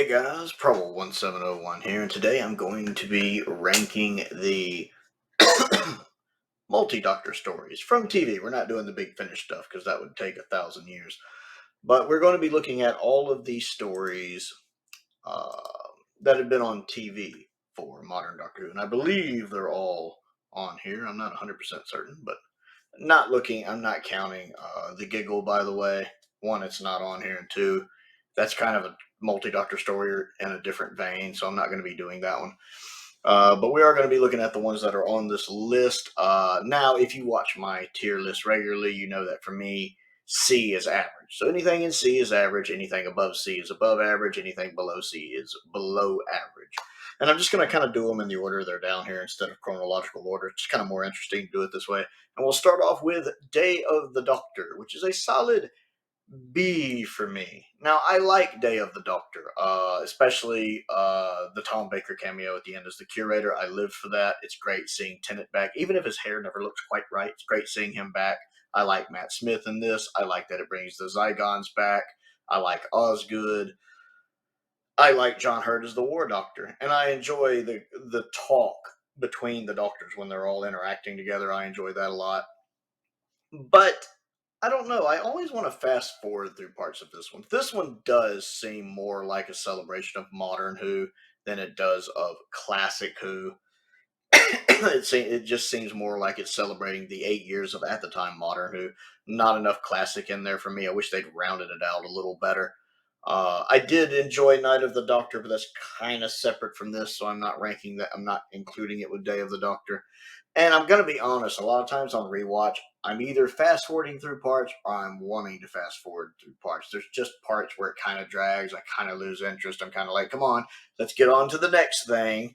Hey guys, Prowl 1701 here, and today I'm going to be ranking the multi-doctor stories from TV. We're not doing the big finish stuff because that would take 1,000 years. But we're going to be looking at all of these stories uh, that have been on TV for modern Doctor Who. And I believe they're all on here. I'm not 100% certain, but I'm not counting the giggle, by the way. One, it's not on here, and two, that's kind of a multi-doctor story in a different vein, so I'm not going to be doing that one. But we are going to be looking at the ones that are on this list. Now, if you watch my tier list regularly, you know that for me, C is average. So anything in C is average, anything above C is above average, anything below C is below average. And I'm just going to kind of do them in the order they're down here instead of chronological order. It's kind of more interesting to do it this way. And we'll start off with Day of the Doctor, which is a solid B for me. Now, I like Day of the Doctor, especially the Tom Baker cameo at the end as the curator. I live for that. It's great seeing Tennant back, even if his hair never looks quite right. It's great seeing him back. I like Matt Smith in this. I like that it brings the Zygons back. I like Osgood. I like John Hurt as the War Doctor, and I enjoy the talk between the doctors when they're all interacting together. I enjoy that a lot. But I don't know. I always want to fast forward through parts of this one. This one does seem more like a celebration of modern Who than it does of classic Who. It just seems more like it's celebrating the 8 years of at the time modern Who. Not enough classic in there for me. I wish they'd rounded it out a little better. I did enjoy Night of the Doctor, but that's kind of separate from this, so I'm not ranking that. I'm not including it with Day of the Doctor. And I'm going to be honest, a lot of times on rewatch, I'm either fast forwarding through parts or I'm wanting to fast forward through parts. There's just parts where it kind of drags. I kind of lose interest. I'm kind of like, come on, let's get on to the next thing.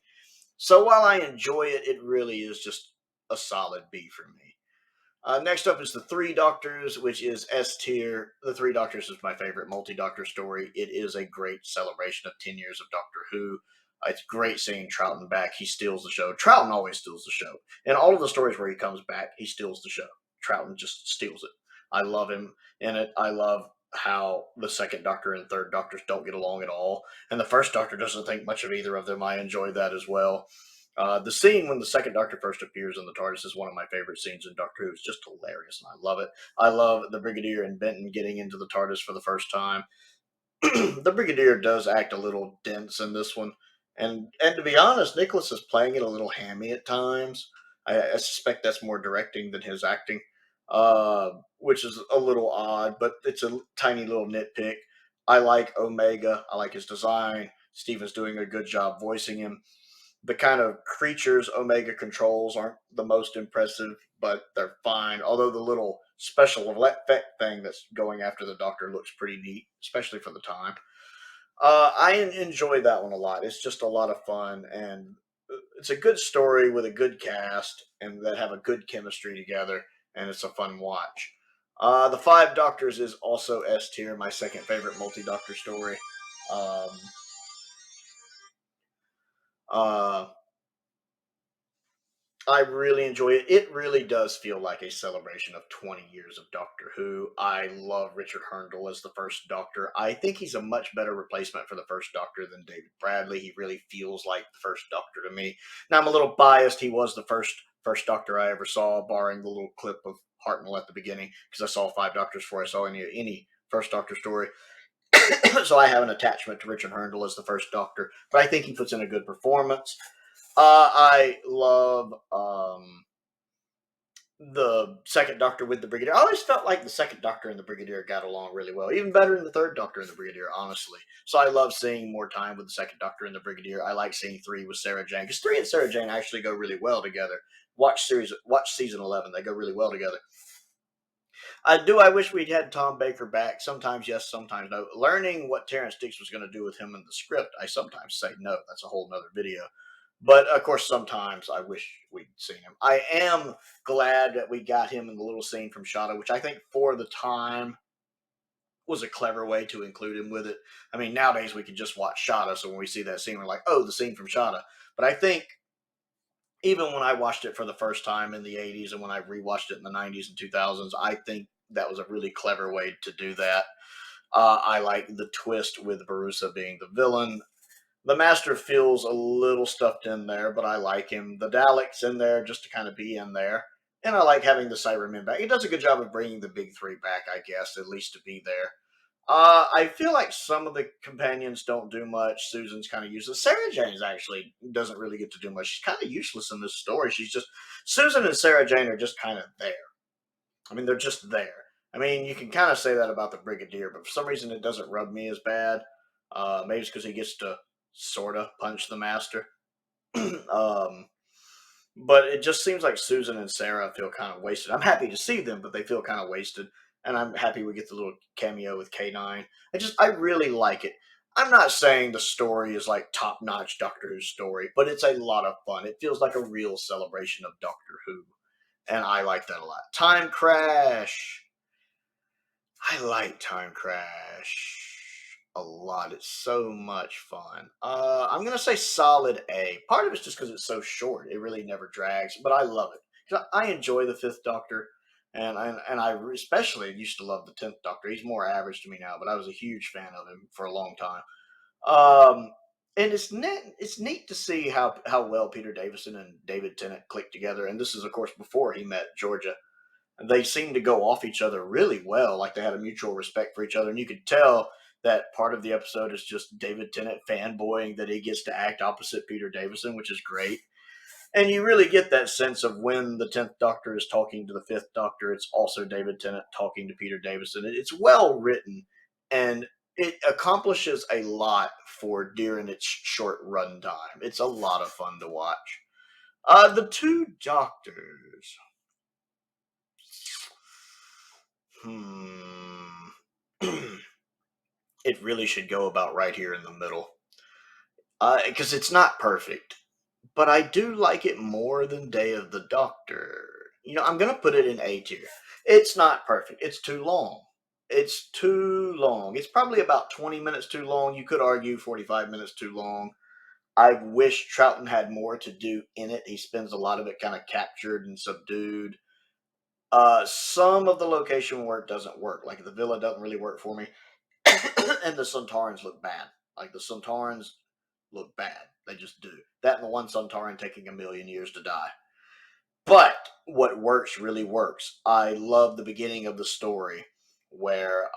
So while I enjoy it, it really is just a solid B for me. Next up is The Three Doctors, which is S tier. The Three Doctors is my favorite multi-doctor story. It is a great celebration of 10 years of Doctor Who. It's great seeing Troughton back. He steals the show. Troughton always steals the show. In all of the stories where he comes back, he steals the show. Troughton just steals it. I love him in it. I love how the second Doctor and third Doctors don't get along at all. And the first Doctor doesn't think much of either of them. I enjoy that as well. The scene when the second Doctor first appears in the TARDIS is one of my favorite scenes in Doctor Who. It's just hilarious, and I love it. I love the Brigadier and Benton getting into the TARDIS for the first time. The Brigadier does act a little dense in this one, and to be honest, Nicholas is playing it a little hammy at times. I suspect that's more directing than his acting, which is a little odd, but it's a tiny little nitpick. I like Omega. I like his design. Steven's doing a good job voicing him. The kind of creatures Omega controls aren't the most impressive, but they're fine. Although the little special effect thing that's going after the Doctor looks pretty neat, especially for the time. I enjoy that one a lot. It's just a lot of fun, and it's a good story with a good cast, and that have a good chemistry together, and it's a fun watch. The Five Doctors is also S tier, my second favorite multi-doctor story. Um, uh, I really enjoy it. It really does feel like a celebration of 20 years of Doctor Who. I love Richard Herndl as the first Doctor. I think he's a much better replacement for the first Doctor than David Bradley. He really feels like the first Doctor to me. Now I'm a little biased. He was the first Doctor I ever saw, barring the little clip of Hartnell at the beginning, because I saw Five Doctors before I saw any first Doctor story. So I have an attachment to Richard Herndl as the first Doctor, but I think he puts in a good performance. I love the second Doctor with the Brigadier. I always felt like the second Doctor and the Brigadier got along really well, even better than the third Doctor and the Brigadier, honestly. So I love seeing more time with the second Doctor and the Brigadier. I like seeing 3 with Sarah Jane, because 3 and Sarah Jane actually go really well together. Watch season 11; they go really well together. I wish we'd had Tom Baker back. Sometimes yes, sometimes no. Learning what Terrence Dix was going to do with him in the script, I sometimes say no. That's a whole nother video. But of course, sometimes I wish we'd seen him. I am glad that we got him in the little scene from Shada, which I think for the time was a clever way to include him with it. I mean, nowadays we can just watch Shada, so when we see that scene, we're like, oh, the scene from Shada. But I think even when I watched it for the first time in the 80s and when I rewatched it in the 90s and 2000s, I think that was a really clever way to do that. I like the twist with Barusa being the villain. The Master feels a little stuffed in there, but I like him. The Dalek's in there just to kind of be in there. And I like having the Cybermen back. It does a good job of bringing the big three back, I guess, at least to be there. I feel like some of the companions don't do much. Susan's kind of useless. Sarah Jane's actually doesn't really get to do much. She's kind of useless in this story. She's just Susan and Sarah Jane are just kind of there. I mean, they're just there. I mean, you can kind of say that about the Brigadier, but for some reason it doesn't rub me as bad. Maybe it's because he gets to sort of punch the Master. um, but it just seems like Susan and Sarah feel kind of wasted. I'm happy to see them, but they feel kind of wasted. And I'm happy we get the little cameo with K9. I really like it. I'm not saying the story is like top notch Doctor Who story, but it's a lot of fun. It feels like a real celebration of Doctor Who. And I like that a lot. Time Crash. I like Time Crash a lot. It's so much fun. I'm gonna say solid A. Part of it's just because it's so short. It really never drags, but I love it. 'Cause I enjoy the Fifth Doctor, and I especially used to love the Tenth Doctor. He's more average to me now, but I was a huge fan of him for a long time. Um, and it's neat to see how well Peter Davison and David Tennant clicked together. And this is, of course, before he met Georgia, they seemed to go off each other really well. Like they had a mutual respect for each other, and you could tell that part of the episode is just David Tennant fanboying that he gets to act opposite Peter Davison, which is great. And you really get that sense of when the 10th Doctor is talking to the 5th Doctor, it's also David Tennant talking to Peter Davison. It's well written, and it accomplishes a lot for during its short run time. It's a lot of fun to watch. The two Doctors. Hmm. It really should go about right here in the middle. Because it's not perfect, but I do like it more than Day of the Doctor. I'm going to put it in A tier. It's not perfect. It's too long. It's too long. It's probably about 20 minutes too long. You could argue 45 minutes too long. I wish Troughton had more to do in it. He spends a lot of it kind of captured and subdued. Some of the location work doesn't work. Like the villa doesn't really work for me. And the Suntarans look bad. Like the Suntarans look bad. They just do. That and the one Suntaran taking a million years to die. But what works really works. I love the beginning of the story where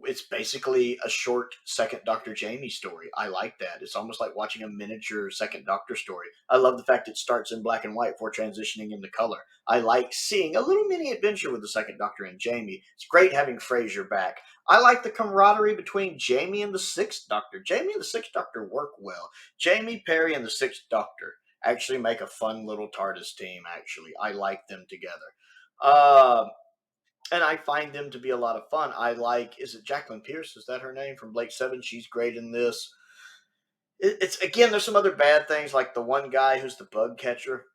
it's basically a short second Doctor Jamie story. I like that. It's almost like watching a miniature second Doctor story. I love the fact it starts in black and white before transitioning into color. I like seeing a little mini adventure with the second Doctor and Jamie. It's great having Frasier back. I like the camaraderie between Jamie and the sixth Doctor. Jamie and the sixth Doctor work well. Jamie, Perry, and the sixth Doctor actually make a fun little TARDIS team. Actually, I like them together, and I find them to be a lot of fun. I like, is it Jacqueline Pierce? Is that her name from Blake Seven? She's great in this. It's again, there's some other bad things like the one guy who's the bug catcher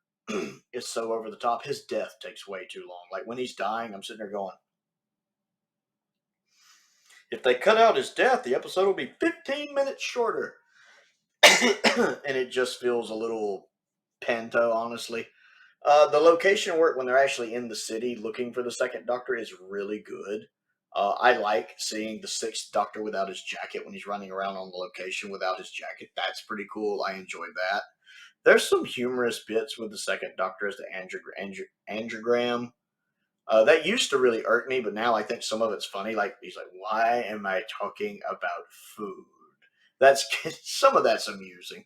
is so over the top. His death takes way too long. Like when he's dying, I'm sitting there going, if they cut out his death, the episode will be 15 minutes shorter. And it just feels a little panto, honestly. The location work when they're actually in the city looking for the second Doctor is really good. I like seeing the sixth Doctor without his jacket when he's running around on the location without his jacket. That's pretty cool. I enjoy that. There's some humorous bits with the second Doctor as the angiogram. That used to really irk me, but now I think some of it's funny. Like he's like, "Why am I talking about food?" That's some of that's amusing.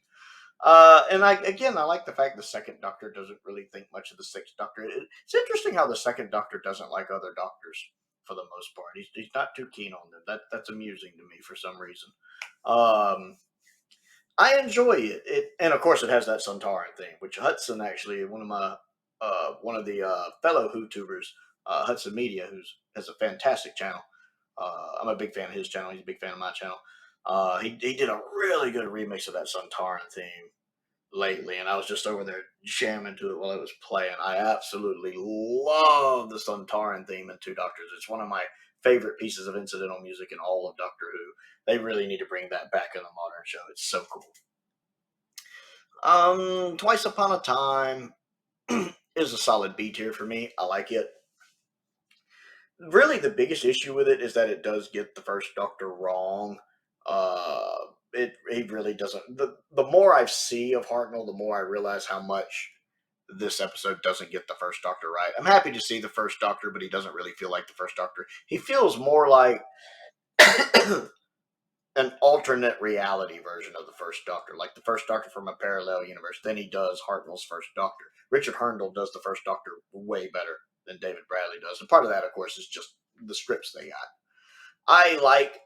And I like the fact the second Doctor doesn't really think much of the sixth Doctor. It's interesting how the second Doctor doesn't like other Doctors for the most part. He's not too keen on them. That's amusing to me for some reason. Um, I enjoy it. And of course it has that Suntaran thing, which Hudson actually one of the fellow YouTubers, Hudson Media, who's has a fantastic channel. I'm a big fan of his channel. He's a big fan of my channel. He did a really good remix of that Suntaran theme lately, and I was just over there jamming to it while it was playing. I absolutely love the Suntaran theme in Two Doctors. It's one of my favorite pieces of incidental music in all of Doctor Who. They really need to bring that back in the modern show. It's so cool. Twice Upon a Time is a solid B tier for me. I like it. Really, the biggest issue with it is that it does get the first Doctor wrong. Uh, he really doesn't. The more I see of Hartnell, the more I realize how much this episode doesn't get the first Doctor right. I'm happy to see the first Doctor, but he doesn't really feel like the first Doctor. He feels more like an alternate reality version of the first Doctor, like the first Doctor from a parallel universe. Then he does Hartnell's first Doctor. Richard Herndl does the first Doctor way better than David Bradley does, and part of that, of course, is just the scripts they got. I like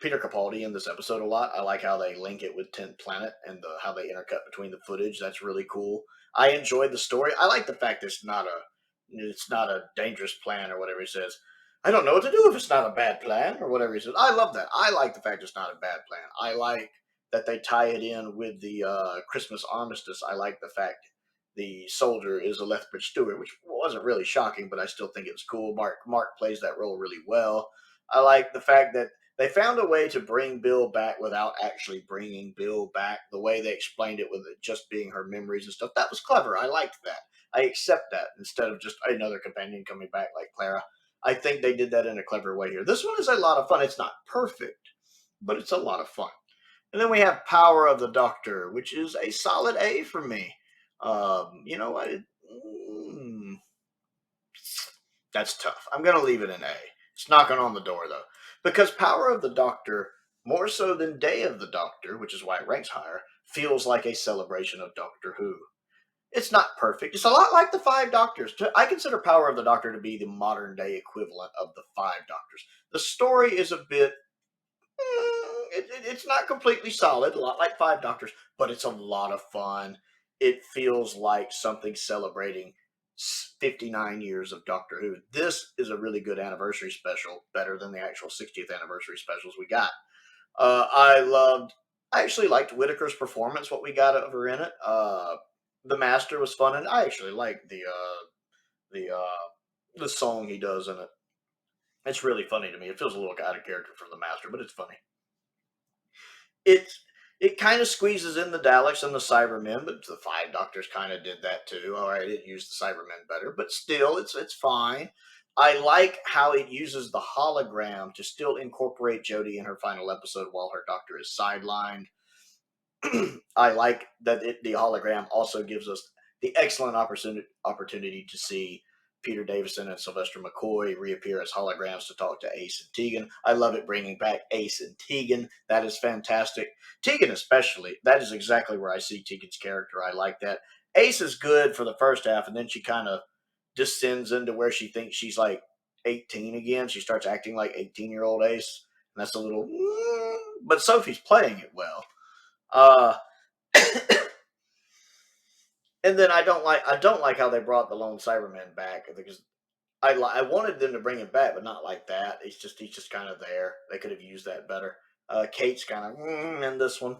Peter Capaldi in this episode a lot. I like how they link it with 10th Planet and how they intercut between the footage. That's really cool. I enjoyed the story. I like the fact that it's not a dangerous plan or whatever he says. I don't know what to do if it's not a bad plan or whatever he says. I love that. I like the fact it's not a bad plan. I like that they tie it in with the Christmas armistice. I like the fact the soldier is a Lethbridge Stewart, which wasn't really shocking, but I still think it was cool. Mark plays that role really well. I like the fact that they found a way to bring Bill back without actually bringing Bill back. The way they explained it with it just being her memories and stuff, that was clever. I liked that. I accept that instead of just another companion coming back like Clara. I think they did that in a clever way here. This one is a lot of fun. It's not perfect, but it's a lot of fun. And then we have Power of the Doctor, which is a solid A for me. You know what? That's tough. I'm going to leave it an A. It's knocking on the door, though. Because Power of the Doctor, more so than Day of the Doctor, which is why it ranks higher, feels like a celebration of Doctor Who. It's not perfect. It's a lot like the Five Doctors. I consider Power of the Doctor to be the modern day equivalent of the Five Doctors. The story is a bit. It's not completely solid, a lot like Five Doctors, but it's a lot of fun. It feels like something celebrating 59 years of Doctor Who. This is a really good anniversary special, better than the actual 60th anniversary specials we got. I actually liked Whitaker's performance, what we got over in it. The Master was fun, and I actually liked the the song he does in it. It's really funny to me. It feels a little out of character for the Master, but it's funny. It kind of squeezes in the Daleks and the Cybermen, but the Five Doctors kind of did that too. All right, it used the Cybermen better, but still, it's fine. I like how it uses the hologram to still incorporate Jodie in her final episode while her doctor is sidelined. I like that the hologram also gives us the excellent opportunity to see Peter Davison and Sylvester McCoy reappear as holograms to talk to Ace and Tegan. I love it bringing back Ace and Tegan. That is fantastic. Tegan, especially, that is exactly where I see Tegan's character. I like that. Ace is good for the first half, and then she kind of descends into where she thinks she's like 18 again. She starts acting like 18-year-old Ace, and that's a little. But Sophie's playing it well. Uh, and then I don't like how they brought the lone Cyberman back because I wanted them to bring him back, but not like that. He's just kind of there. They could have used that better. Kate's kind of in this one.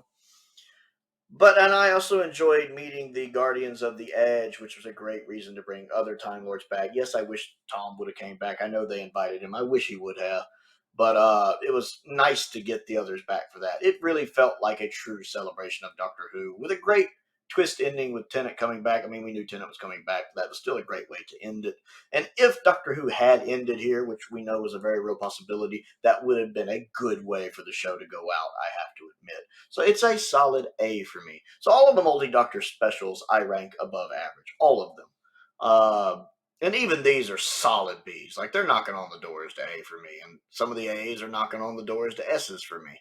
And I also enjoyed meeting the Guardians of the Edge, which was a great reason to bring other Time Lords back. Yes, I wish Tom would have came back. I know they invited him. I wish he would have. But it was nice to get the others back for that. It really felt like a true celebration of Doctor Who with a great twist ending with Tennant coming back. I mean, we knew Tennant was coming back, but that was still a great way to end it. And if Doctor Who had ended here, which we know was a very real possibility, that would have been a good way for the show to go out, I have to admit. So it's a solid A for me. So all of the Multi Doctor specials I rank above average. All of them. And even these are solid Bs. Like they're knocking on the doors to A for me. And some of the A's are knocking on the doors to S's for me.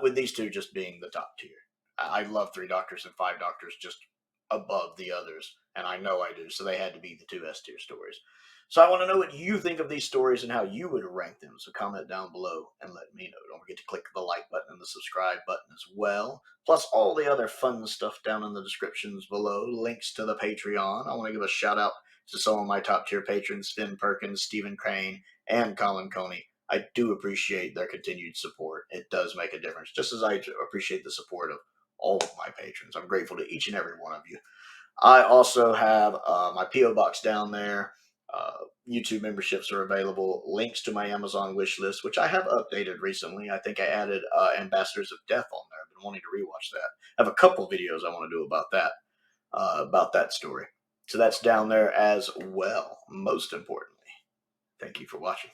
With these two just being the top tier. I love Three Doctors and Five Doctors just above the others. And I know I do. So they had to be the two S tier stories. So I want to know what you think of these stories and how you would rank them. So comment down below and let me know. Don't forget to click the like button and the subscribe button as well. Plus all the other fun stuff down in the descriptions below. Links to the Patreon. I want to give a shout out to some of my top tier patrons, Finn Perkins, Stephen Crane, and Colin Coney. I do appreciate their continued support. It does make a difference, just as I appreciate the support of all of my patrons. I'm grateful to each and every one of you. I also have my P.O. Box down there. YouTube memberships are available. Links to my Amazon wish list, which I have updated recently. I think I added Ambassadors of Death on there. I've been wanting to rewatch that. I have a couple videos I want to do about that story. So that's down there as well, most importantly. Thank you for watching.